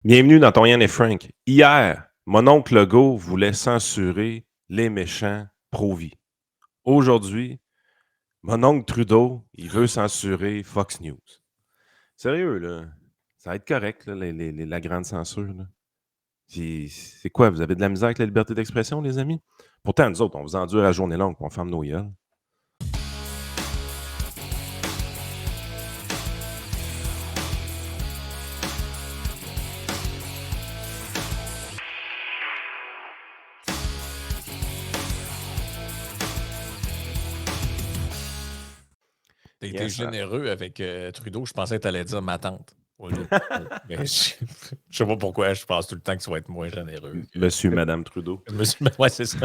Bienvenue dans ton Yann et Frank. Hier, mon oncle Legault voulait censurer les méchants pro-vie. Aujourd'hui, mon oncle Trudeau, il veut censurer Fox News. Sérieux, là, ça va être correct, là, la grande censure. Là. C'est quoi, vous avez de la misère avec la liberté d'expression, les amis? Pourtant, nous autres, on vous endure à journée longue, puis on ferme nos gueules. T'as été Yes, sir. généreux avec Trudeau. Je pensais que t'allais dire ma tante au lieu de Trudeau. Mais je sais pas pourquoi, je pense tout le temps que tu vas être moins généreux. Monsieur, Madame Trudeau. Ouais, c'est ça.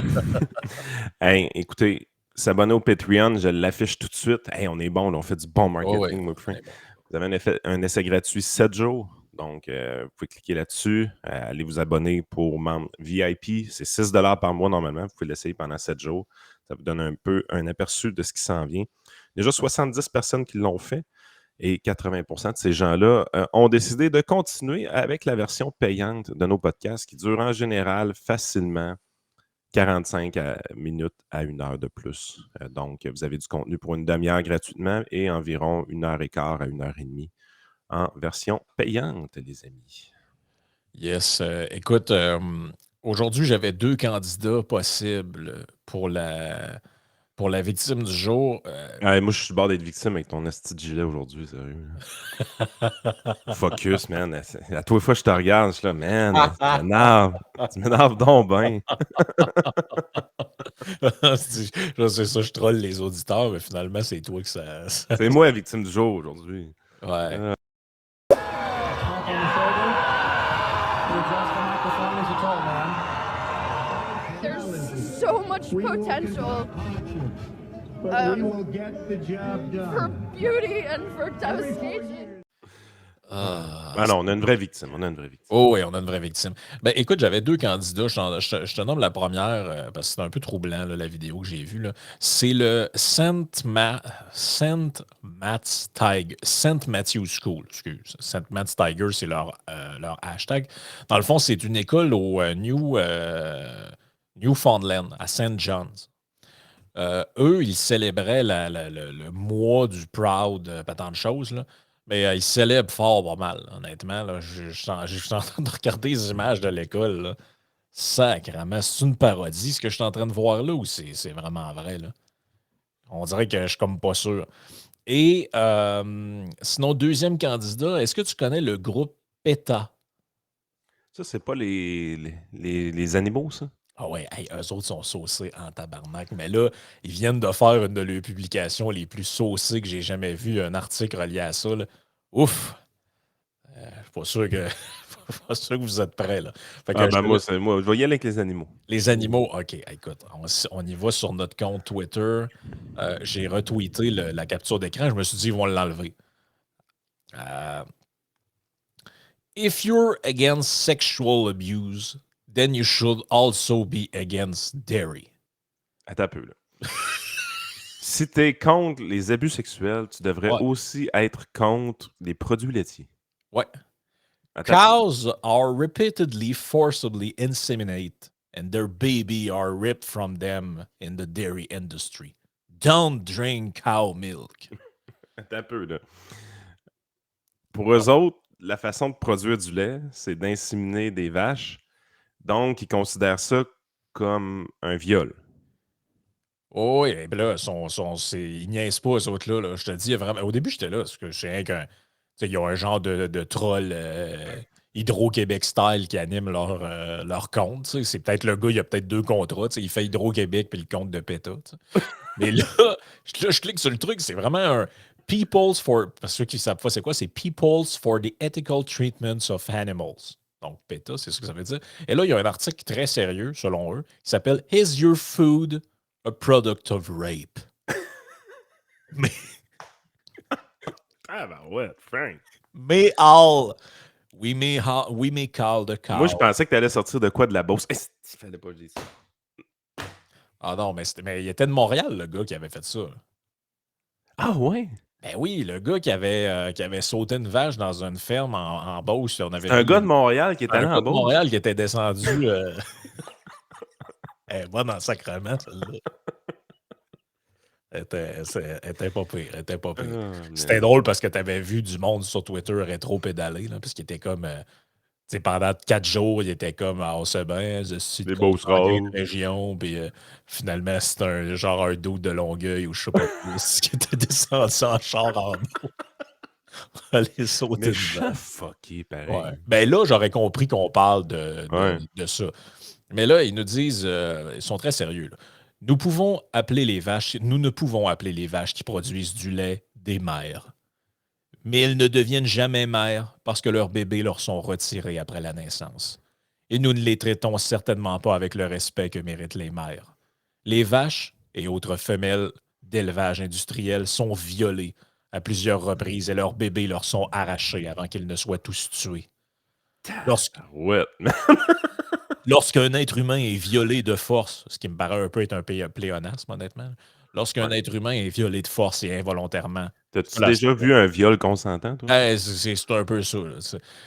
Hey, écoutez, s'abonner au Patreon, je l'affiche tout de suite. Hey, on est bon, là, on fait du bon Oh, marketing, ouais. moi, Frank. Bon. Vous avez un essai gratuit 7 jours. Donc, vous pouvez cliquer là-dessus. Allez vous abonner pour membre VIP. C'est 6 par mois normalement. Vous pouvez l'essayer pendant 7 jours. Ça vous donne un peu un aperçu de ce qui s'en vient. Déjà 70 personnes qui l'ont fait et 80% de ces gens-là ont décidé de continuer avec la version payante de nos podcasts qui dure en général facilement 45 minutes à 1 heure de plus. Donc, vous avez du contenu pour une demi-heure gratuitement et environ 1 heure et quart à 1 heure et demie en version payante, les amis. Yes. Écoute, aujourd'hui, j'avais 2 candidats possibles pour la victime du jour. Moi, je suis sur le bord d'être victime avec ton esti de gilet aujourd'hui, sérieux. Focus, man. À tous les fois que je te regarde, je suis là, man, tu m'énerves. Tu m'énerves donc bien. Je sais ça, je troll les auditeurs, mais finalement, c'est toi que ça. C'est moi la victime du jour aujourd'hui. Ouais. There's so much potential for beauty and for devastation. Ah non, on a une vraie victime. On a une vraie victime. Oh oui, on a une vraie victime. Ben, écoute, j'avais 2 candidats. Je te nomme la première parce que c'est un peu troublant, là, la vidéo que j'ai vue. Là. C'est le Saint Matthew School. Excuse. Saint Matt's Tiger, c'est leur hashtag. Dans le fond, c'est une école au Newfoundland, à St. John's. Eux, ils célébraient le mois du Proud, pas tant de choses, là. Mais ils célèbrent fort pas mal, honnêtement. Là. Je suis en train de regarder les images de l'école. Là. Sacrément, c'est une parodie ce que je suis en train de voir là ou c'est vraiment vrai? Là? On dirait que je suis comme pas sûr. Et sinon, deuxième candidat, est-ce que tu connais le groupe PETA? Ça, c'est pas les animaux, ça? Ah ouais, hey, eux autres sont saucés en tabarnak. Mais là, ils viennent de faire une de leurs publications les plus saucées que j'ai jamais vues, un article relié à ça. Là. Ouf! Je suis pas sûr que, pas sûr que vous êtes prêts. Là. Fait que Moi, je vais y aller avec les animaux. les animaux, OK, écoute, on y va sur notre compte Twitter. J'ai retweeté la capture d'écran. Je me suis dit, ils vont l'enlever. If you're against sexual abuse, then you should also be against dairy. Attends un peu, là. Si tu es contre les abus sexuels, tu devrais Ouais. aussi être contre les produits laitiers. Ouais. Attends un peu. Cows are repeatedly forcibly inseminate and their baby are ripped from them in the dairy industry. Don't drink cow milk. Attends un peu, là. Pour eux autres, la façon de produire du lait, c'est d'inséminer des vaches. Donc, ils considèrent ça comme un viol. Oh, et ben là, ils niaisent pas, eux autres-là. Là. Je te dis, vraiment. Au début, j'étais là, parce que je sais rien qu'un. Tu sais, ils ont un genre de troll Hydro-Québec style qui anime leur compte. Tu sais. C'est peut-être le gars, il a peut-être 2 contrats. Tu sais. Il fait Hydro-Québec puis le compte de PETA. Tu sais. Mais là, je clique sur le truc, c'est vraiment un People's for. Parce que ceux qui ne savent pas c'est quoi, c'est People's for the Ethical Treatments of Animals. Donc, PETA, c'est ce que ça veut dire. Et là, il y a un article très sérieux, selon eux, qui s'appelle Is Your Food a Product of Rape? Mais. Ah, ben ouais, Frank. We may call the cow. Moi, je pensais que tu allais sortir de quoi de la Beauce. Il fallait pas que je dise ça. Ah non, mais il était de Montréal, le gars qui avait fait ça. Ah ouais? Ben oui, le gars qui avait sauté une vache dans une ferme en Beauce, on avait C'est un vu gars de Montréal qui est un allé gars en de Beauce. Montréal qui était descendu. Elle est bonne en sacrement, celle-là. Elle était pas pire. Elle était pas pire. C'était Man. drôle parce que tu avais vu du monde sur Twitter rétro-pédaler, là, parce qu'il était comme. Tu sais, pendant 4 jours, il était comme ah, on sait bien, je suis de Les Beaucerons. de région, puis finalement, c'était un genre un dos de Longueuil ou je sais pas plus qui était descendu en char en bas. Aller sauter une Méchant vache. fucké, Ouais. pareil. Ben là, j'aurais compris qu'on parle Ouais. de ça. Mais là, ils nous disent, ils sont très sérieux. Là. Nous ne pouvons appeler les vaches qui produisent du lait des mères. Mais elles ne deviennent jamais mères parce que leurs bébés leur sont retirés après la naissance. Et nous ne les traitons certainement pas avec le respect que méritent les mères. Les vaches et autres femelles d'élevage industriel sont violées à plusieurs reprises et leurs bébés leur sont arrachés avant qu'ils ne soient tous tués. Ouais. Lorsqu'un être humain est violé de force, ce qui me paraît un peu être un pléonasme, honnêtement, lorsqu'un Ouais. être humain est violé de force et involontairement, T'as-tu cela déjà vu un viol consentant, toi? c'est un peu ça. Là.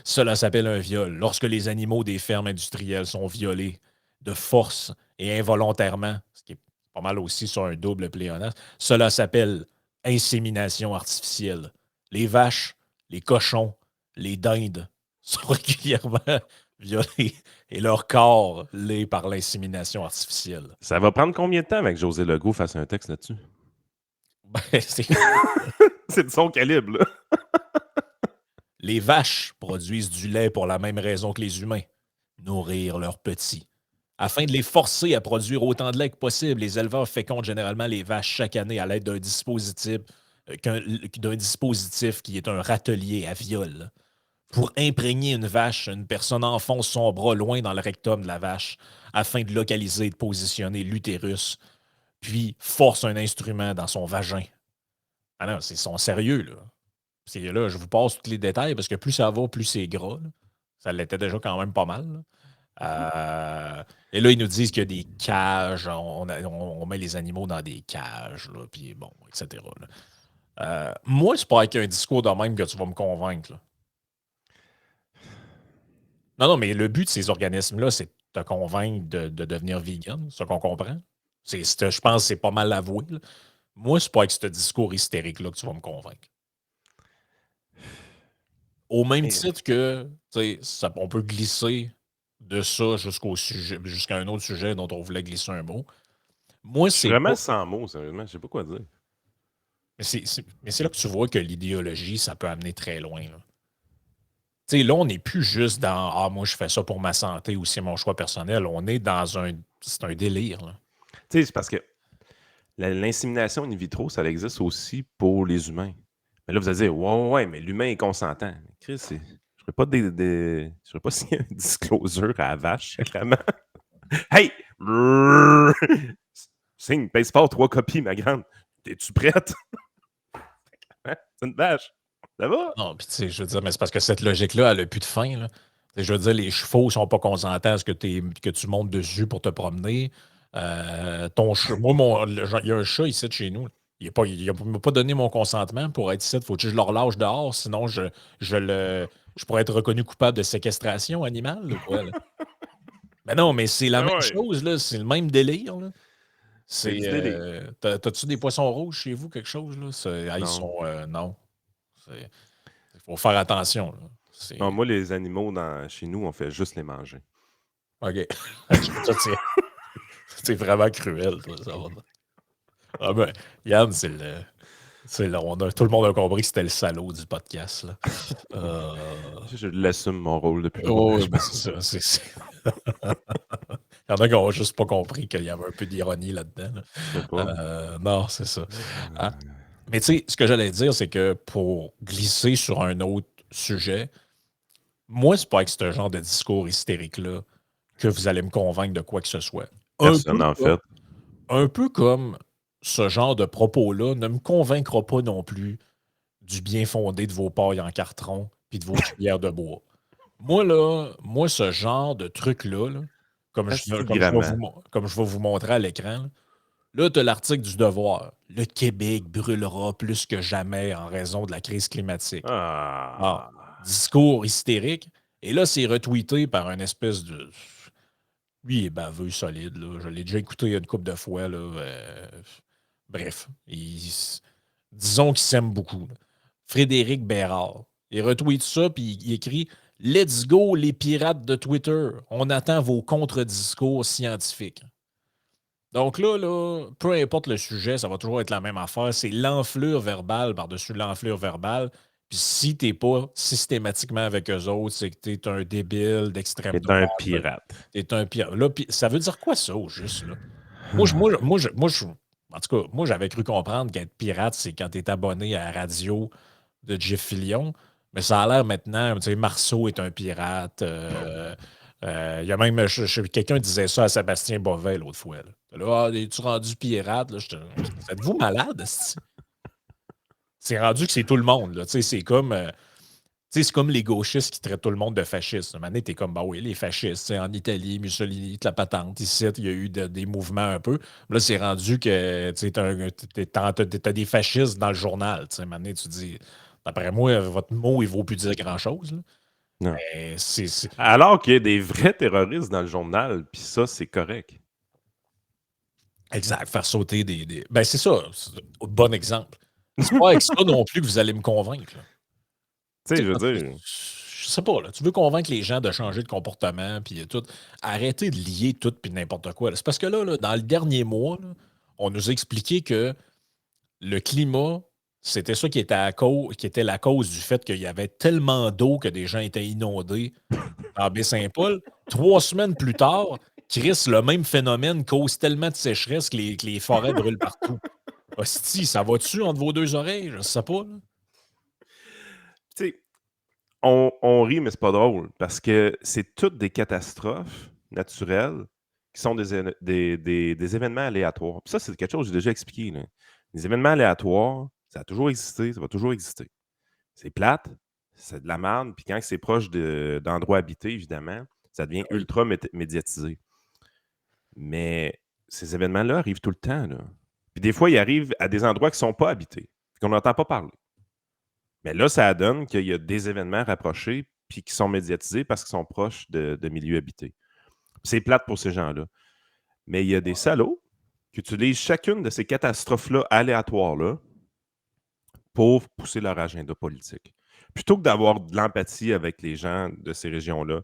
Cela s'appelle un viol. Lorsque les animaux des fermes industrielles sont violés de force et involontairement, ce qui est pas mal aussi sur un double pléonasme, cela s'appelle insémination artificielle. Les vaches, les cochons, les dindes sont régulièrement violés et leur corps l'est par l'insémination artificielle. Ça va prendre combien de temps avec José Legault fasse un texte là-dessus? Ben, C'est de son calibre, là. Les vaches produisent du lait pour la même raison que les humains, nourrir leurs petits. Afin de les forcer à produire autant de lait que possible, les éleveurs fécondent généralement les vaches chaque année à l'aide d'un dispositif qui est un râtelier à viol. Pour imprégner une vache, une personne enfonce son bras loin dans le rectum de la vache afin de localiser et de positionner l'utérus, puis force un instrument dans son vagin. Ah non, c'est son sérieux, là. Là, je vous passe tous les détails parce que plus ça va, plus c'est gras. Là. Ça l'était déjà quand même pas mal. Là. Et là, ils nous disent qu'il y a des cages, on met les animaux dans des cages, là, puis bon, etc. Là. Moi, c'est pas avec un discours de même que tu vas me convaincre. Là. Non, mais le but de ces organismes-là, c'est de te convaincre de devenir vegan, c'est ça qu'on comprend. Je pense que c'est pas mal avoué. Là. Moi, c'est pas avec ce discours hystérique-là que tu vas me convaincre. Au même titre que, on peut glisser de ça jusqu'à un autre sujet dont on voulait glisser un mot. Moi, Je suis vraiment sans mots, sérieusement. Je sais pas quoi dire. Mais c'est là que tu vois que l'idéologie, ça peut amener très loin. Là, là on n'est plus juste dans « Ah, moi, je fais ça pour ma santé ou c'est mon choix personnel. » On est dans c'est un délire. Tu sais, c'est parce que l'insémination in vitro, ça existe aussi pour les humains. Mais là, vous allez dire, ouais, mais l'humain est consentant. Chris, je ne ferais pas signer un disclosure à la vache, clairement. Hey! Signe, pèse fort 3 copies, ma grande. Es-tu prête? C'est une vache. Ça va? Non, puis tu sais, je veux dire, mais c'est parce que cette logique-là, elle n'a plus de fin. Là. Je veux dire, les chevaux ne sont pas consentants à ce que tu montes dessus pour te promener. Ton chat, il y a un chat ici de chez nous. Il ne m'a pas donné mon consentement pour être ici. Il faut que je le relâche dehors, sinon je pourrais être reconnu coupable de séquestration animale. Ou quoi, là. Mais non, mais c'est la même chose, là. C'est le même délire. Là. C'est du délire. T'as-tu des poissons rouges chez vous, quelque chose? Là? Ils sont. Non. Il faut faire attention. Là. Non, moi, les animaux chez nous, on fait juste les manger. OK. C'est vraiment cruel. Ça va. Ah ben, Yann, tout le monde a compris que c'était le salaud du podcast. Là. Je l'assume mon rôle depuis. Oui, ben c'est ça. Il y en a qui n'ont juste pas compris qu'il y avait un peu d'ironie là-dedans. Là. Non, c'est ça. Mais tu sais, ce que j'allais dire, c'est que pour glisser sur un autre sujet, moi, c'est pas avec ce genre de discours hystérique-là que vous allez me convaincre de quoi que ce soit. Personne, en fait. Un peu comme ce genre de propos-là ne me convaincra pas non plus du bien fondé de vos pailles en carton puis de vos cuillères de bois. Moi, ce genre de truc-là, là, comme je vais vous montrer à l'écran, là, Là, tu as l'article du Devoir. Le Québec brûlera plus que jamais en raison de la crise climatique. Bon, discours hystérique. Et là, c'est retweeté par une espèce de... Lui, il est baveux, solide. Là. Je l'ai déjà écouté une couple de fois. Là. Bref, disons qu'il s'aime beaucoup. Là. Frédéric Bérard. Il retweet ça, puis il écrit « Let's go, les pirates de Twitter. On attend vos contre-discours scientifiques. » Donc là, peu importe le sujet, ça va toujours être la même affaire. C'est l'enflure verbale par-dessus l'enflure verbale. Puis si t'es pas systématiquement avec eux autres, c'est que t'es un débile d'extrême T'es droite. un pirate. T'es un pirate. Là, ça veut dire quoi ça, au juste, là? En tout cas, moi, j'avais cru comprendre qu'être pirate, c'est quand t'es abonné à la radio de Jeff Fillion. Mais ça a l'air maintenant, tu sais, Marceau est un pirate. Il y a même, quelqu'un disait ça à Sébastien Bovet l'autre fois. Là, es-tu rendu pirate? Là, êtes-vous malade? C'est rendu que c'est tout le monde. Là. C'est comme, c'est comme les gauchistes qui traitent tout le monde de fascistes. À un moment donné, t'es comme, bah oui, les fascistes. En Italie, Mussolini, la patente. Ici, il y a eu des mouvements un peu. Là, c'est rendu que t'as des fascistes dans le journal. À un moment donné, tu dis, d'après moi, votre mot, il ne vaut plus dire grand-chose. Non. C'est... Alors qu'il y a des vrais terroristes dans le journal, puis ça, c'est correct. Exact, faire sauter des... Ben, c'est ça, c'est un bon exemple. C'est pas avec ça non plus que vous allez me convaincre. Tu sais, je veux dire... Je sais pas, là, tu veux convaincre les gens de changer de comportement, puis tout. Arrêtez de lier tout puis n'importe quoi. C'est parce que là, dans le dernier mois, là, on nous a expliqué que le climat, c'était ça qui était la cause du fait qu'il y avait tellement d'eau que des gens étaient inondés en Baie-Saint-Paul. 3 semaines plus tard, Chris, le même phénomène cause tellement de sécheresse que les forêts brûlent partout. Hostie, ça va-tu entre vos deux oreilles? Je sais pas. Tu sais, on rit, mais c'est pas drôle, parce que c'est toutes des catastrophes naturelles qui sont des événements aléatoires. Puis ça, c'est quelque chose que j'ai déjà expliqué. Là. Les événements aléatoires, ça a toujours existé, ça va toujours exister. C'est plate, c'est de la merde, puis quand c'est proche d'endroits habités, évidemment, ça devient ultra médiatisé. Mais ces événements-là arrivent tout le temps. Là. Puis des fois, ils arrivent à des endroits qui ne sont pas habités, qu'on n'entend pas parler. Mais là, ça donne qu'il y a des événements rapprochés puis qui sont médiatisés parce qu'ils sont proches de milieux habités. C'est plate pour ces gens-là. Mais il y a des salauds qui utilisent chacune de ces catastrophes-là aléatoires-là pour pousser leur agenda politique. Plutôt que d'avoir de l'empathie avec les gens de ces régions-là,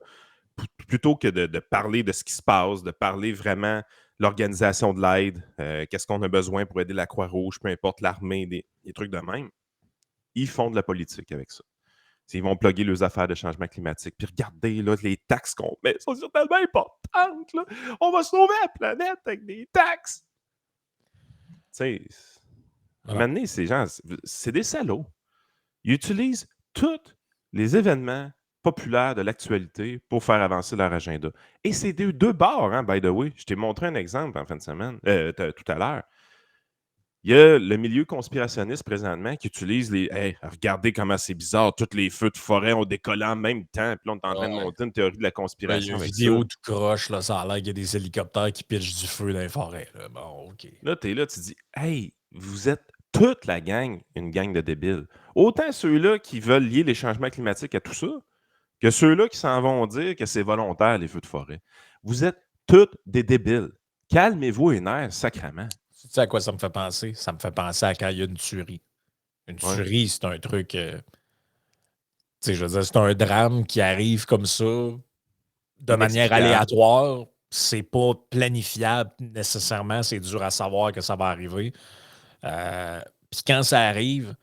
plutôt que de parler de ce qui se passe, de parler vraiment de l'organisation de l'aide, qu'est-ce qu'on a besoin pour aider la Croix-Rouge, peu importe l'armée, des trucs de même, ils font de la politique avec ça. Ils vont plugger leurs affaires de changement climatique. Puis regardez, là, les taxes qu'on met sont tellement importantes. Là. On va sauver la planète avec des taxes. Tu sais, maintenant, ces gens, c'est des salauds. Ils utilisent tous les événements populaires de l'actualité pour faire avancer leur agenda. Et c'est deux bords, hein, by the way. Je t'ai montré un exemple en fin de semaine, tout à l'heure. Il y a le milieu conspirationniste présentement qui utilise les. Hey, regardez comment c'est bizarre, tous les feux de forêt ont décollé en même temps. Puis là, on est en train de monter une théorie de la conspiration. Il y a une avec vidéo ça. tout croche, là, ça a l'air qu'il y a des hélicoptères qui pitchent du feu dans les forêts. Là. Bon, OK. Là, tu es là, tu dis, hey, vous êtes toute la gang, une gang de débiles. Autant ceux-là qui veulent lier les changements climatiques à tout ça, que ceux-là qui s'en vont dire que c'est volontaire, les feux de forêt. Vous êtes toutes des débiles. Calmez-vous les nerfs, sacrément. Tu sais à quoi ça me fait penser? Ça me fait penser à quand il y a une tuerie. Une tuerie, c'est un truc... tu sais, je veux dire, c'est un drame qui arrive comme ça, de manière aléatoire. C'est pas planifiable nécessairement. C'est dur à savoir que ça va arriver. Puis quand ça arrive,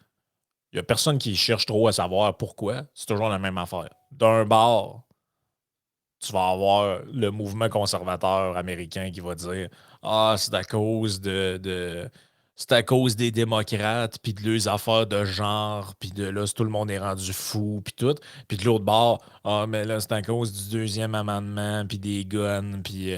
il n'y a personne qui cherche trop à savoir pourquoi. C'est toujours la même affaire. D'un bord, tu vas avoir le mouvement conservateur américain qui va dire « Ah, c'est à cause c'est à cause des démocrates, puis de leurs affaires de genre, puis de là, tout le monde est rendu fou, puis tout. » Puis de l'autre bord, « Ah, mais là, c'est à cause du deuxième amendement, puis des guns, puis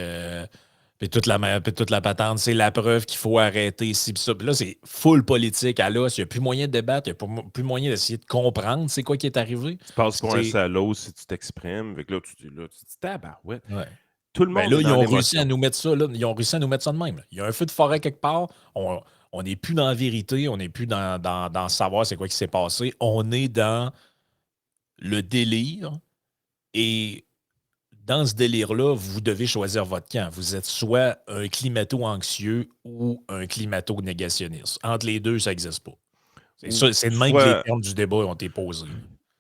toute la patente. C'est la preuve qu'il faut arrêter ici, puis ça. » Puis là, c'est full politique à l'os. Il n'y a plus moyen de débattre, il n'y a plus moyen d'essayer de comprendre c'est quoi qui est arrivé. Tu passes pour un salaud si tu t'exprimes. Fait que là, tu dis tabarouette. Ouais. Tout le Ben monde là, est ils dans ont réussi à l'émotion. nous mettre ça, là. Ils ont réussi à nous mettre ça de même, là. Il y a un feu de forêt quelque part. On n'est plus dans la vérité. On n'est plus dans savoir c'est quoi qui s'est passé. On est dans le délire. Et dans ce délire-là, vous devez choisir votre camp. Vous êtes soit un climato-anxieux ou un climato-négationniste. Entre les deux, ça n'existe pas. C'est Ou ça, c'est de même que les soit, termes du débat ont été posés.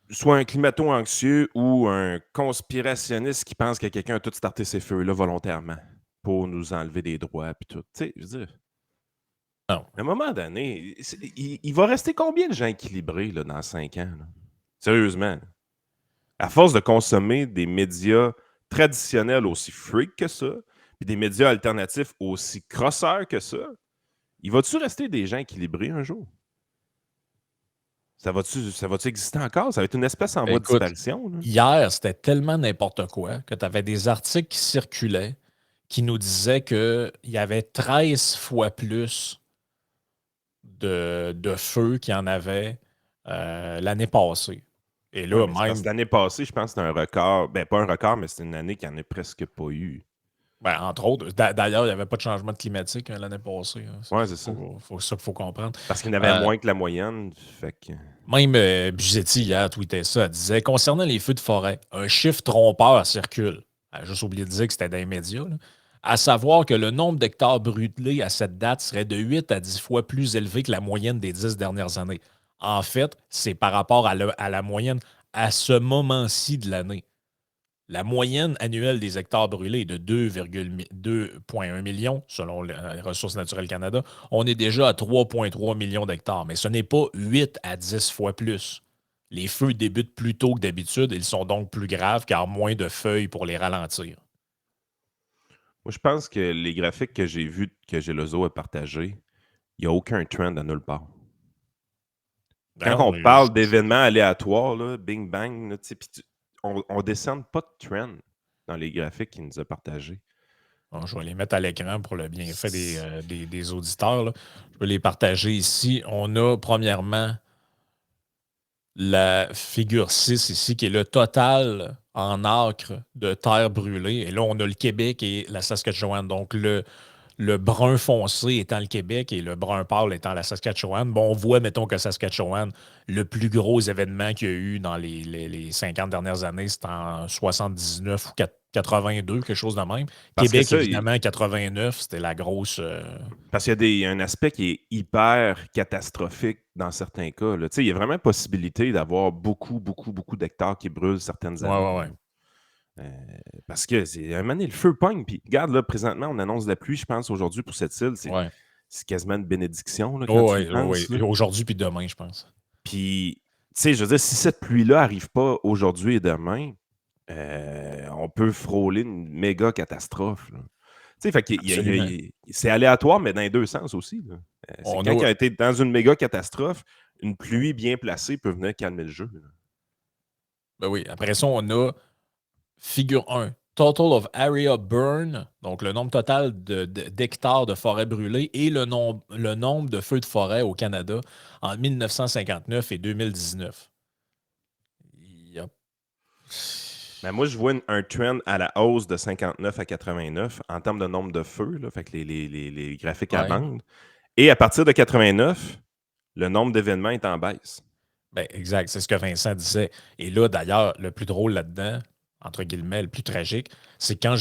soit un climato-anxieux ou un conspirationniste qui pense que quelqu'un a tout starté ces feux-là volontairement pour nous enlever des droits puis tout. Tu sais, je veux dire, Non. à un moment donné, il va rester combien de gens équilibrés là, dans 5 ans? Là? Sérieusement. Là? À force de consommer des médias traditionnels aussi freak que ça, puis des médias alternatifs aussi crosseurs que ça, il va-tu rester des gens équilibrés un jour? Ça va-tu exister encore? Ça va être une espèce en voie de Écoute, disparition? Là? hier, c'était tellement n'importe quoi que tu avais des articles qui circulaient qui nous disaient qu'il y avait 13 fois plus de feux qu'il y en avait l'année passée. Et Ouais, là, mais c'est parce même, que l'année passée, je pense que c'était un record. Ben, pas un record, mais c'est une année qui n'en a presque pas eu. ben, entre autres, d'ailleurs, il n'y avait pas de changement climatique l'année passée, hein. Ouais, c'est ça. Ça qu'il faut comprendre. Parce qu'il y en avait Euh, moins que la moyenne. Fait que... Même Buzetti, hier, tweetait ça. Elle disait concernant les feux de forêt, un chiffre trompeur circule. Elle a juste oublié de dire que c'était dans les médias, là. À savoir que le nombre d'hectares brûlés à cette date serait de 8 à 10 fois plus élevé que la moyenne des 10 dernières années. En fait, c'est par rapport à la moyenne à ce moment-ci de l'année. La moyenne annuelle des hectares brûlés est de 2,1 millions, selon les Ressources naturelles Canada. On est déjà à 3,3 millions d'hectares, mais ce n'est pas 8 à 10 fois plus. Les feux débutent plus tôt que d'habitude, ils sont donc plus graves car moins de feuilles pour les ralentir. Moi, je pense que les graphiques que j'ai vus, que Gelozo a partagés, il n'y a aucun trend à nulle part. Quand Non, on parle d'événements aléatoires, là, bing bang, là, on ne descend pas de trend dans les graphiques qu'il nous a partagés. bon, je vais les mettre à l'écran pour le bienfait des auditeurs, là. Je vais les partager ici. On a premièrement la figure 6 ici, qui est le total en acre de terre brûlée. Et là, on a le Québec et la Saskatchewan. Donc, le brun foncé étant le Québec et le brun pâle étant la Saskatchewan. Bon, on voit, mettons, que Saskatchewan, le plus gros événement qu'il y a eu dans les 50 dernières années, c'est en 79 ou 82, quelque chose de même. Parce que Québec, ça, évidemment, 89, c'était la grosse... parce qu'il y a un aspect qui est hyper catastrophique dans certains cas. Là. Tu sais, il y a vraiment possibilité d'avoir beaucoup, beaucoup, beaucoup d'hectares qui brûlent certaines Ouais, années. ouais, ouais. Parce que c'est un moment donné, le feu pogne. Puis regarde, là, présentement, on annonce de la pluie, je pense, aujourd'hui pour cette île. Ouais. C'est quasiment une bénédiction là, quand Oh, tu y ouais, penses. ouais. Là. Aujourd'hui puis demain, je pense. Puis, tu sais, je veux dire, si cette pluie-là n'arrive pas aujourd'hui et demain, on peut frôler une méga catastrophe. Là. Tu sais, fait qu'il Absolument. c'est aléatoire, mais dans les deux sens aussi. Là. C'est On quand il a... a été dans une méga catastrophe, une pluie bien placée peut venir calmer le jeu. Là. Ben oui, après ça, on a figure 1. Total of area burn, donc le nombre total d'hectares de forêt brûlée et le nombre de feux de forêt au Canada en 1959 et 2019. Yep. Ben moi, je vois un trend à la hausse de 59 à 89 en termes de nombre de feux, là, fait que les graphiques à Ouais. bande. Et à partir de 89, le nombre d'événements est en baisse. Ben, exact, c'est ce que Vincent disait. Et là, d'ailleurs, le plus drôle là-dedans, entre guillemets, le plus tragique, c'est quand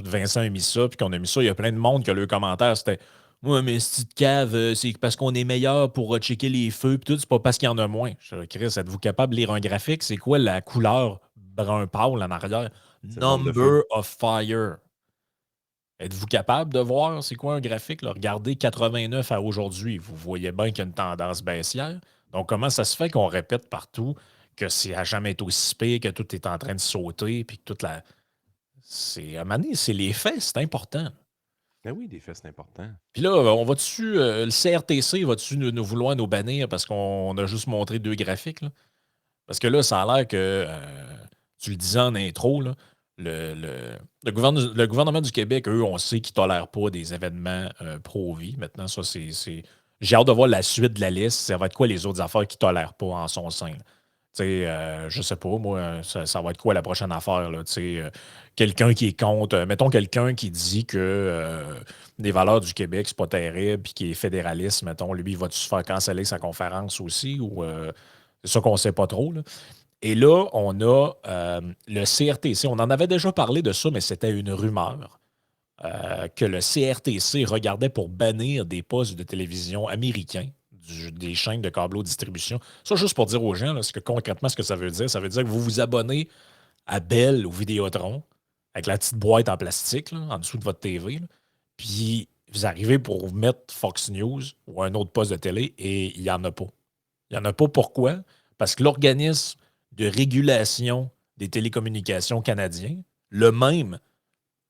Vincent a mis ça, puis qu'on a mis ça, il y a plein de monde qui a le commentaire, c'était ouais, mais cette cave, c'est parce qu'on est meilleur pour checker les feux, puis tout, c'est pas parce qu'il y en a moins. Je dis, Chris, êtes-vous capable de lire un graphique? C'est quoi la couleur brun pâle en arrière? C'est le nombre de Number of fire. Êtes-vous capable de voir c'est quoi un graphique? Là? Regardez 89 à aujourd'hui. Vous voyez bien qu'il y a une tendance baissière. Donc, comment ça se fait qu'on répète partout que c'est à jamais été aussi pire, que tout est en train de sauter, puis que toute la. C'est, à un moment donné, c'est les faits, c'est important. Ben oui, des faits, c'est important. Puis là, on va dessus, le CRTC va-tu nous vouloir nous bannir parce qu'on a juste montré 2 graphiques, là? Parce que là, ça a l'air que, tu le disais en intro, là, le gouvernement du Québec, eux, on sait qu'ils ne tolèrent pas des événements pro-vie. Maintenant, ça, c'est. J'ai hâte de voir la suite de la liste. Ça va être quoi les autres affaires qu'ils ne tolèrent pas en son sein. Je sais pas, moi, ça va être quoi la prochaine affaire, là? Quelqu'un qui est contre, mettons quelqu'un qui dit que les valeurs du Québec, c'est pas terrible, puis qui est fédéraliste, mettons, lui, il va-tu se faire canceller sa conférence aussi, ou c'est ça qu'on sait pas trop, là. Et là, on a le CRTC. On en avait déjà parlé de ça, mais c'était une rumeur que le CRTC regardait pour bannir des postes de télévision américains des chaînes de câbleau distribution. Ça, juste pour dire aux gens, là, concrètement, ce que ça veut dire que vous vous abonnez à Bell ou Vidéotron avec la petite boîte en plastique là, en dessous de votre TV, là, puis vous arrivez pour vous mettre Fox News ou un autre poste de télé et il n'y en a pas. Il n'y en a pas pourquoi? Parce que l'organisme de régulation des télécommunications canadien, le même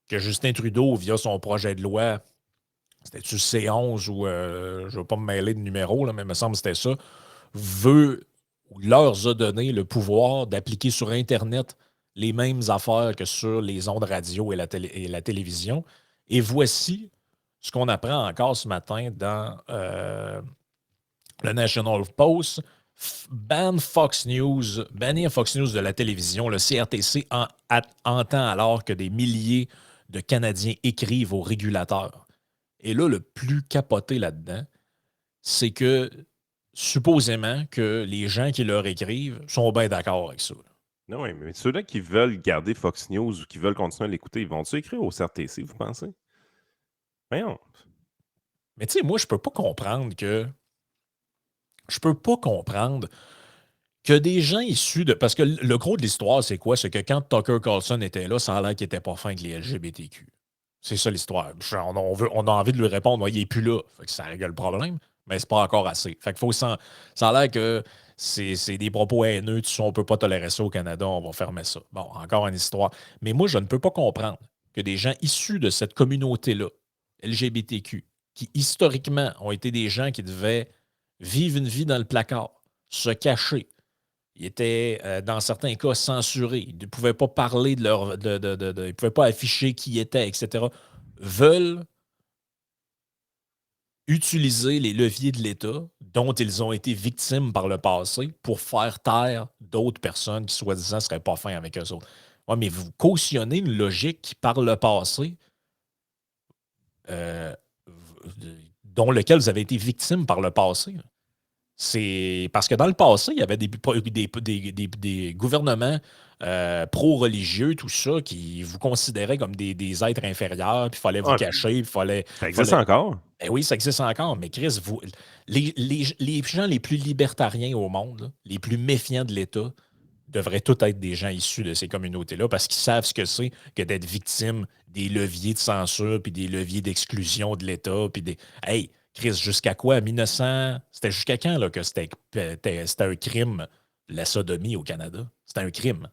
que Justin Trudeau, via son projet de loi, c'était-tu C11 ou je ne veux pas me mêler de numéro, là, mais il me semble que c'était ça, veut ou leur a donné le pouvoir d'appliquer sur Internet les mêmes affaires que sur les ondes radio et la télévision. Et voici ce qu'on apprend encore ce matin dans le National Post. Bannir Fox News de la télévision. Le CRTC entend alors que des milliers de Canadiens écrivent aux régulateurs. Et là, le plus capoté là-dedans, c'est que supposément que les gens qui leur écrivent sont bien d'accord avec ça. Non, oui, mais ceux-là qui veulent garder Fox News ou qui veulent continuer à l'écouter, ils vont-tu écrire au CRTC, vous pensez? Voyons. Mais tu sais, moi, je peux pas comprendre que des gens issus de... Parce que le gros de l'histoire, c'est quoi? C'est que quand Tucker Carlson était là, ça a l'air qu'il était pas fin avec les LGBTQ. C'est ça l'histoire. On a envie de lui répondre, ouais, il n'est plus là. Fait que ça règle le problème, mais c'est pas encore assez. Fait que ça a l'air que c'est des propos haineux, on ne peut pas tolérer ça au Canada, on va fermer ça. Bon, encore une histoire. Mais moi, je ne peux pas comprendre que des gens issus de cette communauté-là, LGBTQ, qui historiquement ont été des gens qui devaient vivre une vie dans le placard, se cacher. Ils étaient, dans certains cas, censurés. Ils ne pouvaient pas parler de leur. Ils ne pouvaient pas afficher qui ils étaient, etc. Veulent utiliser les leviers de l'État dont ils ont été victimes par le passé pour faire taire d'autres personnes qui, soi-disant, ne seraient pas fins avec eux autres. Ouais, mais vous cautionnez une logique qui, par le passé, euh, dont lequel vous avez été victime par le passé. C'est parce que dans le passé, il y avait des gouvernements pro-religieux, tout ça, qui vous considéraient comme des êtres inférieurs, puis il fallait vous cacher, il fallait... Ça existe encore? Ben oui, ça existe encore, mais Chris, les gens les plus libertariens au monde, là, les plus méfiants de l'État, devraient tous être des gens issus de ces communautés-là parce qu'ils savent ce que c'est que d'être victime des leviers de censure puis des leviers d'exclusion de l'État. Puis des... Hey, Chris, jusqu'à quoi? 1900... C'était jusqu'à quand là, que c'était un crime, la sodomie au Canada? C'était un crime.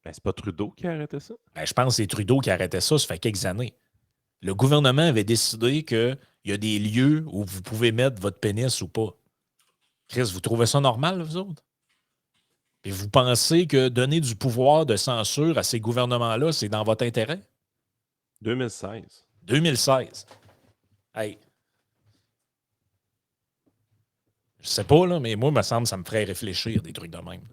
Ben, c'est pas Trudeau qui a arrêté ça? Ben, je pense que c'est Trudeau qui arrêtait ça fait quelques années. Le gouvernement avait décidé qu'il y a des lieux où vous pouvez mettre votre pénis ou pas. Chris, vous trouvez ça normal, vous autres? Et vous pensez que donner du pouvoir de censure à ces gouvernements-là, c'est dans votre intérêt? 2016. 2016. Hey. Je sais pas, là, mais moi, il me semble que ça me ferait réfléchir des trucs de même.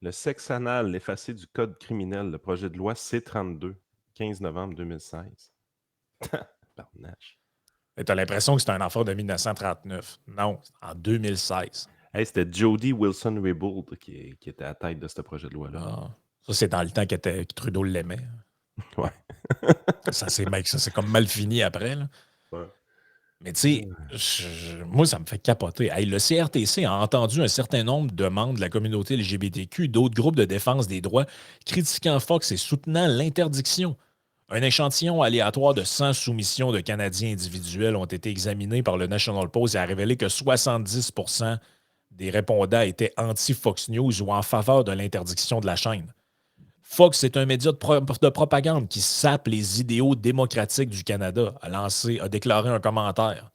Le sexe anal effacé du code criminel, le projet de loi C-32, 15 novembre 2016. Barnage. Tu as l'impression que c'est un affaire de 1939. Non, c'est en 2016. Hey, c'était Jody Wilson-Raybould qui était à la tête de ce projet de loi-là. Ah, ça, c'est dans le temps que Trudeau l'aimait. Ouais. ça, c'est comme mal fini après. Là. Ouais. Mais tu sais, moi, ça me fait capoter. Hey, le CRTC a entendu un certain nombre de membres de la communauté LGBTQ, d'autres groupes de défense des droits, critiquant Fox et soutenant l'interdiction. Un échantillon aléatoire de 100 soumissions de Canadiens individuels ont été examinés par le National Post et a révélé que 70% des répondants étaient anti-Fox News ou en faveur de l'interdiction de la chaîne. Fox est un média de propagande qui sape les idéaux démocratiques du Canada, a déclaré un commentaire.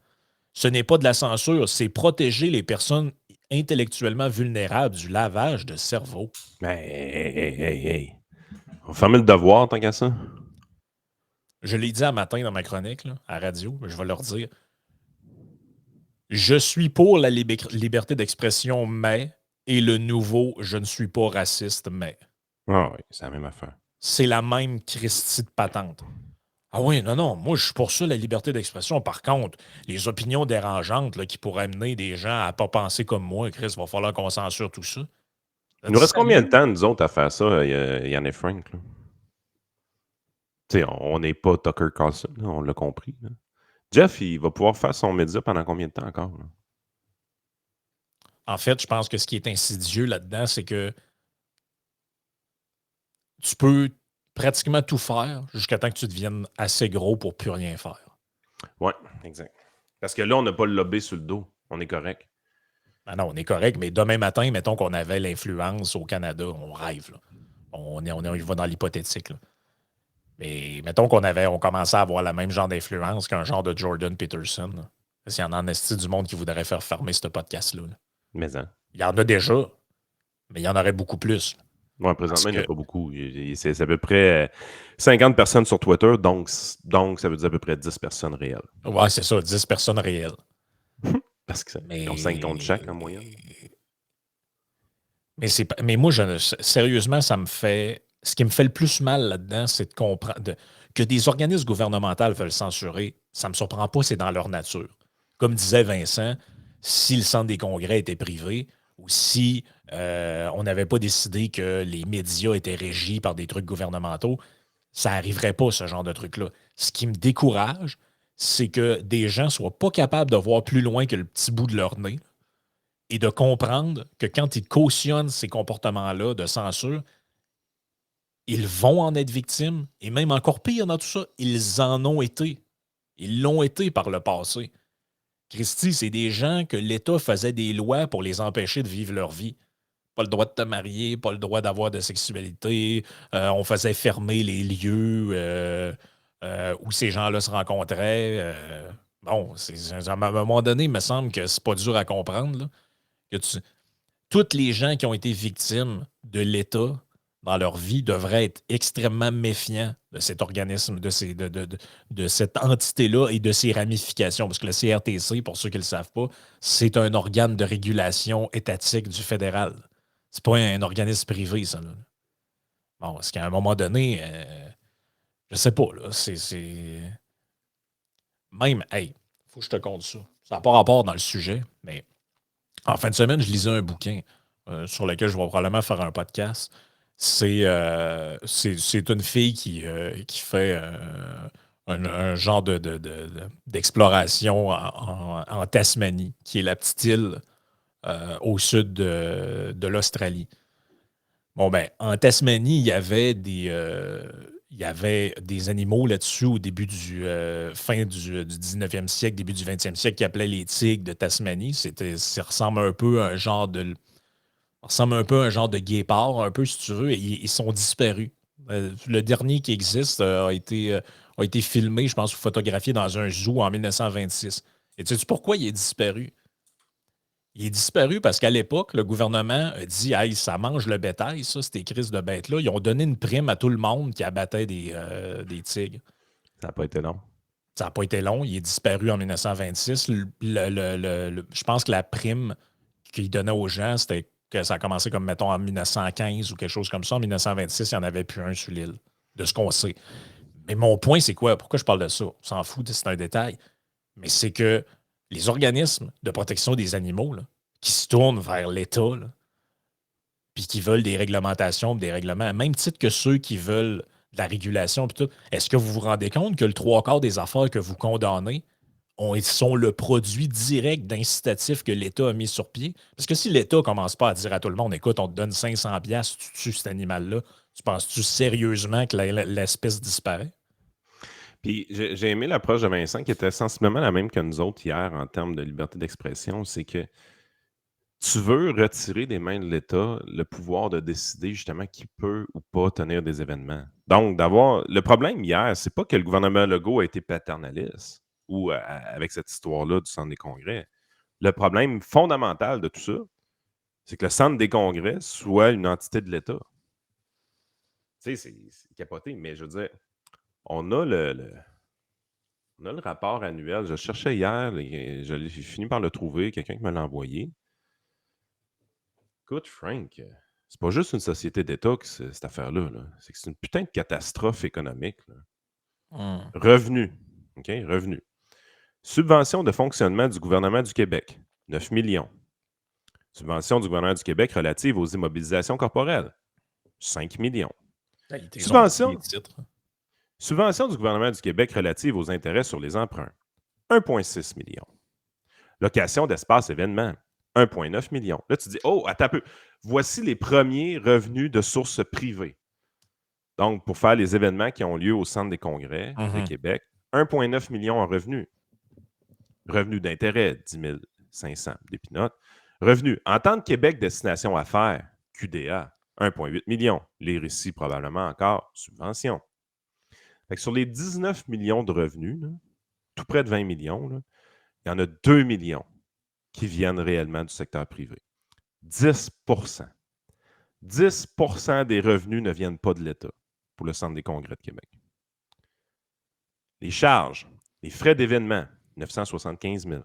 Ce n'est pas de la censure, c'est protéger les personnes intellectuellement vulnérables du lavage de cerveau. Hey. On va fermer le devoir tant qu'à ça. Je l'ai dit un matin dans ma chronique, là, à la radio, je vais leur dire. Je suis pour la liberté d'expression, mais et le nouveau je ne suis pas raciste, mais Ah oui, c'est la même affaire. c'est la même Christie de patente. Ah oui, non, moi je suis pour ça la liberté d'expression. Par contre, les opinions dérangeantes là, qui pourraient amener des gens à pas penser comme moi, Chris, va falloir qu'on censure tout ça. Il nous reste combien de Sérieux? temps, nous autres, à faire ça, Yann et Frank? Là? Tu sais, on n'est pas Tucker Carlson, là, on l'a compris. Là. Jeff, il va pouvoir faire son média pendant combien de temps encore? Là? En fait, je pense que ce qui est insidieux là-dedans, c'est que tu peux pratiquement tout faire jusqu'à temps que tu deviennes assez gros pour plus rien faire. Oui, exact. Parce que là, on n'a pas le lobby sur le dos. On est correct. Ben non, on est correct, mais demain matin, mettons qu'on avait l'influence au Canada, on rêve. Là. On va dans l'hypothétique. Là. Mais mettons on commençait à avoir le même genre d'influence qu'un genre de Jordan Peterson. Là. Parce qu'il y en a en esti du monde qui voudrait faire fermer ce podcast-là. Là. Mais hein. Il y en a déjà, mais il y en aurait beaucoup plus. Ouais, présentement, il n'y en a pas beaucoup. C'est à peu près 50 personnes sur Twitter, donc ça veut dire à peu près 10 personnes réelles. Ouais, c'est ça, 10 personnes réelles. Parce qu'ils Mais... ont 5 comptes chaque en moyenne. Mais moi, sérieusement, ça me fait. Ce qui me fait le plus mal là-dedans, c'est de comprendre que des organismes gouvernementaux veulent censurer. Ça ne me surprend pas, c'est dans leur nature. Comme disait Vincent, si le centre des congrès était privé ou si on n'avait pas décidé que les médias étaient régis par des trucs gouvernementaux, ça n'arriverait pas, ce genre de truc-là. Ce qui me décourage, c'est que des gens ne soient pas capables de voir plus loin que le petit bout de leur nez et de comprendre que quand ils cautionnent ces comportements-là de censure, ils vont en être victimes, et même encore pire dans tout ça, ils en ont été. Ils l'ont été par le passé. Christy, c'est des gens que l'État faisait des lois pour les empêcher de vivre leur vie. Pas le droit de te marier, pas le droit d'avoir de sexualité. On faisait fermer les lieux où ces gens-là se rencontraient. Bon, à un moment donné, il me semble que c'est pas dur à comprendre. Là, que toutes les gens qui ont été victimes de l'État dans leur vie devraient être extrêmement méfiants de cet organisme, de cette entité-là et de ses ramifications. Parce que le CRTC, pour ceux qui ne le savent pas, c'est un organe de régulation étatique du fédéral. C'est pas un organisme privé, ça. Là. Bon, parce qu'à un moment donné, je sais pas, là, Même, hey, faut que je te conte ça. Ça n'a pas rapport dans le sujet, mais en fin de semaine, je lisais un bouquin sur lequel je vais probablement faire un podcast. C'est une fille qui fait un genre d'exploration en Tasmanie, qui est la petite île au sud de l'Australie. Bon, ben, en Tasmanie, il y avait des animaux là-dessus au début fin du 19e siècle, début du 20e siècle, qui appelaient les tigres de Tasmanie. Ça ressemble un peu à un genre de guépard, un peu, si tu veux, et ils sont disparus. Le dernier qui existe a été filmé, je pense, ou photographié dans un zoo en 1926. Et tu sais pourquoi il est disparu? Il est disparu parce qu'à l'époque, le gouvernement a dit hey, ça mange le bétail, ça, ces crises de bêtes-là. Ils ont donné une prime à tout le monde qui abattait des tigres. Ça n'a pas été long. Ça n'a pas été long. Il est disparu en 1926. Je pense que la prime qu'il donnait aux gens, c'était que ça a commencé comme, mettons, en 1915 ou quelque chose comme ça. En 1926, il n'y en avait plus un sur l'île, de ce qu'on sait. Mais mon point, c'est quoi? Pourquoi je parle de ça? On s'en fout, c'est un détail. Mais c'est que les organismes de protection des animaux là, qui se tournent vers l'État, puis qui veulent des réglementations, des règlements, à même titre que ceux qui veulent de la régulation, puis tout, est-ce que vous vous rendez compte que le trois quarts des affaires que vous condamnez sont le produit direct d'incitatifs que l'État a mis sur pied? Parce que si l'État ne commence pas à dire à tout le monde, écoute, on te donne 500$ si tu tues cet animal-là, tu penses-tu sérieusement que l'espèce disparaît? Puis j'ai aimé l'approche de Vincent qui était sensiblement la même que nous autres hier en termes de liberté d'expression. C'est que tu veux retirer des mains de l'État le pouvoir de décider justement qui peut ou pas tenir des événements. Donc, le problème hier, c'est pas que le gouvernement Legault a été paternaliste ou avec cette histoire-là du centre des congrès. Le problème fondamental de tout ça, c'est que le centre des congrès soit une entité de l'État. Tu sais, c'est capoté, mais je veux dire, on a on a le rapport annuel. Je le cherchais hier, j'ai fini par le trouver, quelqu'un qui me l'a envoyé. Écoute, Frank, c'est pas juste une société d'État, cette affaire-là. Là. C'est que c'est une putain de catastrophe économique. Là. Revenus. OK? Revenus. Subvention de fonctionnement du gouvernement du Québec, 9 millions. Subvention du gouvernement du Québec relative aux immobilisations corporelles, 5 millions. Subvention du gouvernement du Québec relative aux intérêts sur les emprunts, 1,6 million. Location d'espace événements, 1,9 million. Là, tu dis, oh, attends un peu. Voici les premiers revenus de sources privées. Donc, pour faire les événements qui ont lieu au Centre des congrès de Québec, 1,9 million en revenus. Revenus d'intérêt, 10 500 d'épinotes. Revenus Entente Québec Destination Affaires, QDA, 1,8 million. Les récits, probablement encore, subvention. Fait que sur les 19 millions de revenus, là, tout près de 20 millions, là, il y en a 2 millions qui viennent réellement du secteur privé. 10 10 des revenus ne viennent pas de l'État pour le Centre des congrès de Québec. Les charges, les frais d'événement, 975 000.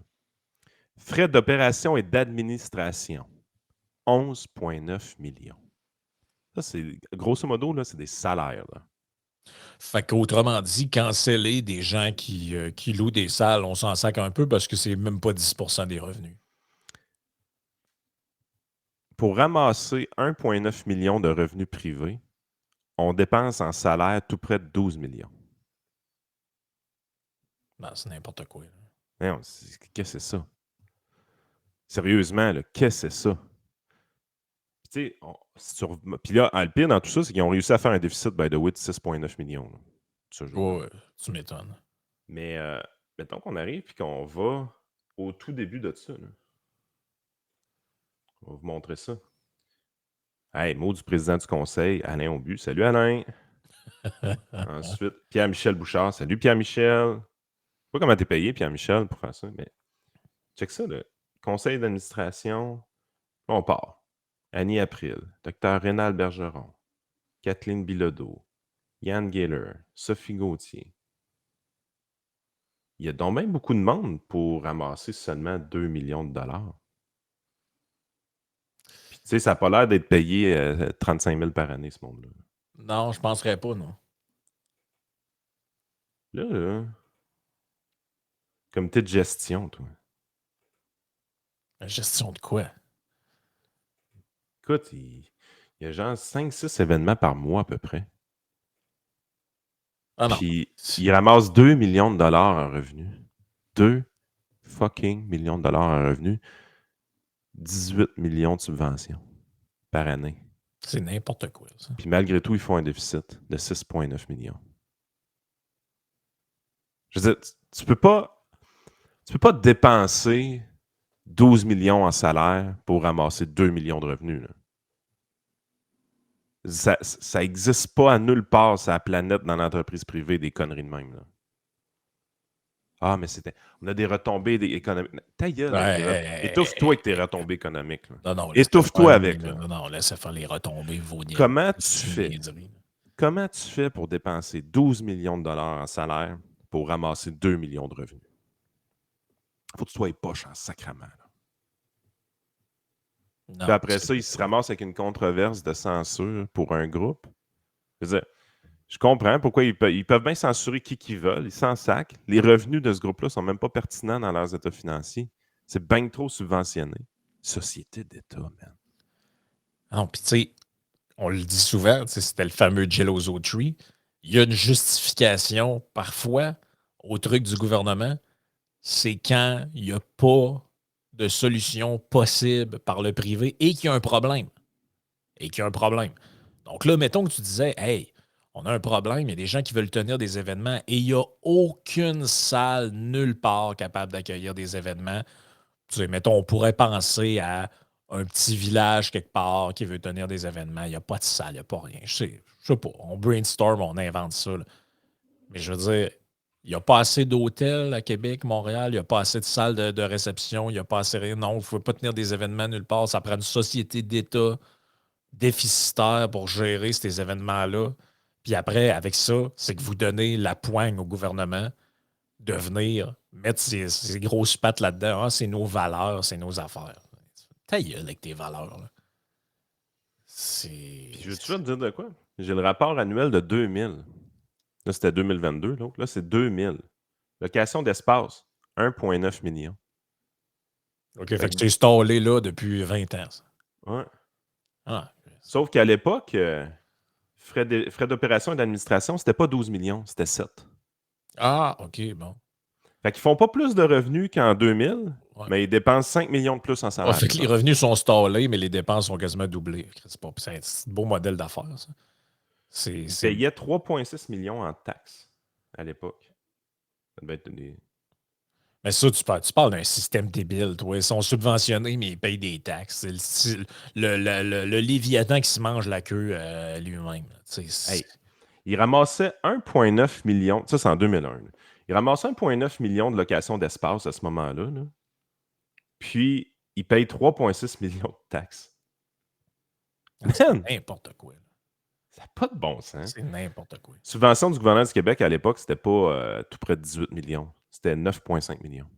Frais d'opération et d'administration, 11,9 millions. Ça, c'est, grosso modo, là, c'est des salaires. Là. Fait qu'autrement dit, canceller des gens qui louent des salles, on s'en sac un peu parce que c'est même pas 10 des revenus. Pour ramasser 1,9 million de revenus privés, on dépense en salaire tout près de 12 millions. Non, c'est n'importe quoi. Non, qu'est-ce que c'est ça? Sérieusement, là, qu'est-ce que c'est ça? Puis là, le pire dans tout ça, c'est qu'ils ont réussi à faire un déficit, by the way, de 6,9 millions. Là, ce jour-là. Ouais, tu m'étonnes. Mais mettons qu'on arrive et qu'on va au tout début de ça. Là. On va vous montrer ça. Hey, mot du président du conseil, Alain Aubu. Salut Alain. Ensuite, Pierre-Michel Bouchard. Salut Pierre-Michel. Je sais pas comment t'es payé, Pierre-Michel, pour faire ça, mais check ça, le conseil d'administration. On part. Annie April, Dr. Rénal Bergeron, Kathleen Bilodeau, Yann Gaylor, Sophie Gauthier. Il y a donc même beaucoup de monde pour ramasser seulement 2 millions de dollars. Puis, tu sais, ça n'a pas l'air d'être payé 35 000 par année, ce monde-là. Non, je ne penserais pas, non. Là, comité de gestion, toi. La gestion de quoi? Écoute, il y a genre 5-6 événements par mois à peu près. Ah non. Puis, il ramasse 2 millions de dollars en revenus. 2 fucking millions de dollars en revenus. 18 millions de subventions par année. C'est n'importe quoi, ça. Puis malgré tout, ils font un déficit de 6,9 millions. Je veux dire, tu peux pas dépenser 12 millions en salaire pour ramasser 2 millions de revenus. Là. Ça n'existe pas à nulle part sur la planète dans l'entreprise privée des conneries de même. Là. Ah, mais on a des retombées économiques. Ta gueule, étouffe-toi avec tes retombées économiques. Là. Non, étouffe-toi avec. Là. Non, laisse faire les retombées. Comment tu fais pour dépenser 12 millions de dollars en salaire pour ramasser 2 millions de revenus? Faut que tu sois poche en sacrament. Non, puis après ça, ils se ramassent avec une controverse de censure pour un groupe. Je veux dire, je comprends pourquoi ils peuvent bien censurer qui veulent. Ils s'en sacent. Les revenus de ce groupe-là ne sont même pas pertinents dans leurs états financiers. C'est bien trop subventionné. Société d'État, man. Non, puis tu sais, on le dit souvent, c'était le fameux Geloso Tree. Il y a une justification parfois au truc du gouvernement. C'est quand il n'y a pas de solution possible par le privé et qu'il y a un problème. Donc là, mettons que tu disais, hey, on a un problème, il y a des gens qui veulent tenir des événements et il n'y a aucune salle nulle part capable d'accueillir des événements. Tu sais, mettons, on pourrait penser à un petit village quelque part qui veut tenir des événements. Il n'y a pas de salle, il n'y a pas rien. Je sais pas. On brainstorm, on invente ça. Là. Mais je veux dire, il n'y a pas assez d'hôtels à Québec, Montréal. Il n'y a pas assez de salles de réception. Il n'y a pas assez rien. Non, il ne faut pas tenir des événements nulle part. Ça prend une société d'État déficitaire pour gérer ces événements-là. Puis après, avec ça, c'est que vous donnez la poigne au gouvernement de venir mettre ces grosses pattes là-dedans. Ah, c'est nos valeurs, c'est nos affaires. Ta gueule avec tes valeurs. Là. Puis je veux toujours te dire de quoi? J'ai le rapport annuel de 2000. Là, c'était 2022. L'autre, là, c'est 2000. Location d'espace, 1,9 million. OK, fait que c'est installé là depuis 20 ans. Ça. Ouais. Ah, Sauf qu'à l'époque, frais d'opération et d'administration, c'était pas 12 millions, c'était 7. OK, bon. Fait qu'ils font pas plus de revenus qu'en 2000, Ouais. mais ils dépensent 5 millions de plus en salaire. Fait que les revenus sont stallés, mais les dépenses sont quasiment doublées. C'est un beau modèle d'affaires, ça. Ils payaient 3,6 millions en taxes à l'époque. Ça devait être des... Mais ça, tu parles d'un système débile, toi. Ils sont subventionnés, mais ils payent des taxes. C'est le Léviathan qui se mange la queue lui-même. Hey, ils ramassaient 1,9 million. Ça, c'est en 2001. Là. Ils ramassaient 1,9 million de locations d'espace à ce moment-là. Là. Puis, ils payent 3,6 millions de taxes. C'est n'importe quoi. Là. Ça n'a pas de bon sens. C'est n'importe quoi. Subvention du gouvernement du Québec à l'époque, c'était pas tout près de 18 millions. C'était 9,5 millions.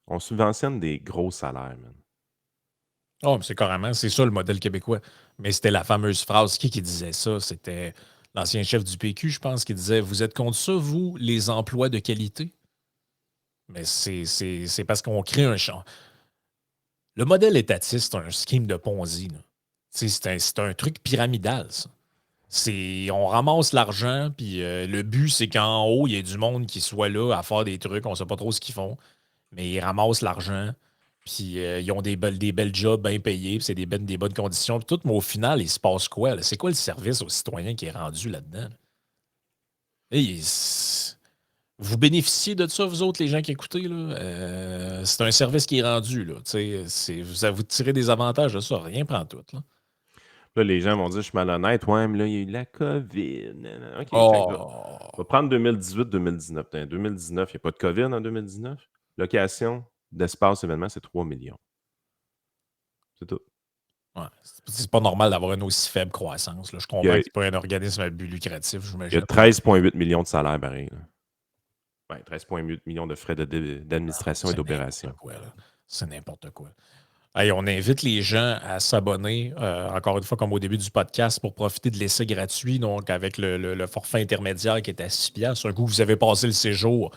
On subventionne des gros salaires, man. Oh, mais c'est ça le modèle québécois. Mais c'était la fameuse phrase, qui disait ça? C'était l'ancien chef du PQ, je pense, qui disait « Vous êtes contre ça, vous, les emplois de qualité? » Mais c'est parce qu'on crée un champ. Le modèle étatiste, c'est un scheme de Ponzi. C'est un truc pyramidal, ça. On ramasse l'argent, puis le but, c'est qu'en haut, il y ait du monde qui soit là à faire des trucs, on ne sait pas trop ce qu'ils font, mais ils ramassent l'argent, puis ils ont des belles jobs bien payés, puis c'est des bonnes conditions, puis tout, mais au final, il se passe quoi? Là? C'est quoi le service aux citoyens qui est rendu là-dedans? Hey, vous bénéficiez de ça, vous autres, les gens qui écoutez, là? C'est un service qui est rendu, là. Vous tirez des avantages de ça, rien prend tout, là. Là, les gens vont dire, je suis malhonnête. Ouais, mais là, il y a eu la COVID. OK, Oh! on va prendre 2018-2019. En 2019, il n'y a pas de COVID en 2019. Location d'espace événement, c'est 3 millions. C'est tout. Ouais. C'est pas normal d'avoir une aussi faible croissance. Là. Je comprends que c'est pas un organisme à but lucratif, Il y j'imagine. a 13,8 millions de salaires pareil. Ouais, 13,8 millions de frais d'administration et d'opération. C'est n'importe quoi. Hey, on invite les gens à s'abonner, encore une fois, comme au début du podcast, pour profiter de l'essai gratuit, donc avec le forfait intermédiaire qui est à 6 $. Un coup, vous avez passé le séjour.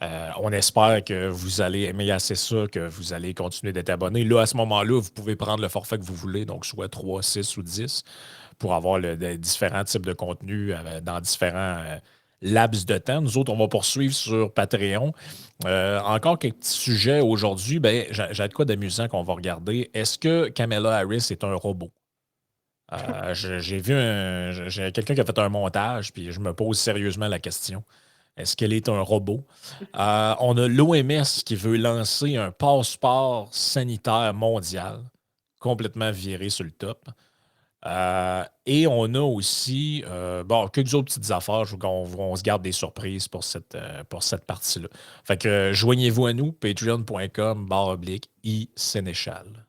On espère que vous allez aimer assez ça, que vous allez continuer d'être abonné. Là, à ce moment-là, vous pouvez prendre le forfait que vous voulez, donc soit 3, 6 ou 10, pour avoir différents types de contenus dans différents laps de temps. Nous autres, on va poursuivre sur Patreon. Encore quelques petits sujets aujourd'hui. Ben, j'ai de quoi d'amusant qu'on va regarder. Est-ce que Kamala Harris est un robot? J'ai vu j'ai quelqu'un qui a fait un montage, puis je me pose sérieusement la question. Est-ce qu'elle est un robot? On a l'OMS qui veut lancer un passeport sanitaire mondial, complètement viré sur le top. Et on a aussi quelques autres petites affaires. On se garde des surprises pour cette partie-là. Fait que joignez-vous à nous, patreon.com/iSénéchal.